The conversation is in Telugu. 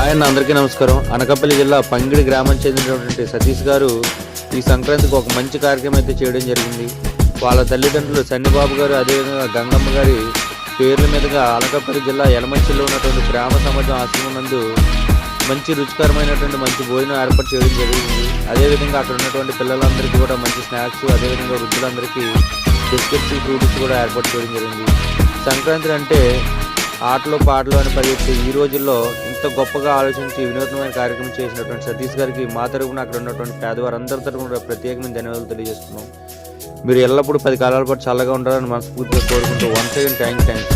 ఆయన అందరికీ నమస్కారం. అనకాపల్లి జిల్లా పంగిడి గ్రామం చెందినటువంటి సతీష్ గారు ఈ సంక్రాంతికి ఒక మంచి కార్యక్రమం అయితే చేయడం జరిగింది. వాళ్ళ తల్లిదండ్రులు సన్నిబాబు గారు, అదేవిధంగా గంగమ్మ గారి పేర్ల మీదుగా అనకాపల్లి జిల్లా యలమంచిలో ఉన్నటువంటి గ్రామ సమాజం ఆశ్రమం నందు మంచి రుచికరమైనటువంటి మంచి భోజనం ఏర్పాటు చేయడం జరిగింది. అదేవిధంగా అక్కడ ఉన్నటువంటి పిల్లలందరికీ కూడా మంచి స్నాక్స్, అదేవిధంగా వృద్ధులందరికీ బిస్కెట్స్, ఫ్రూట్స్ కూడా ఏర్పాటు చేయడం జరిగింది. సంక్రాంతి అంటే ఆటలు పాటలు అని పరిగెత్తి ఈ రోజుల్లో ఇంత గొప్పగా ఆలోచించి వినూత్నమైన కార్యక్రమం చేసినటువంటి సతీష్ గారికి మా తరపున అక్కడ ఉన్నటువంటి పేదవారందరి తరపున ప్రత్యేకమైన ధన్యవాదాలు తెలియజేస్తున్నాం. మీరు ఎల్లప్పుడూ 10 కాలాల పాటు చల్లగా ఉండాలని మనస్ఫూర్తిగా కోరుకుంటూ వన్స్ అగైన్ థ్యాంక్స్.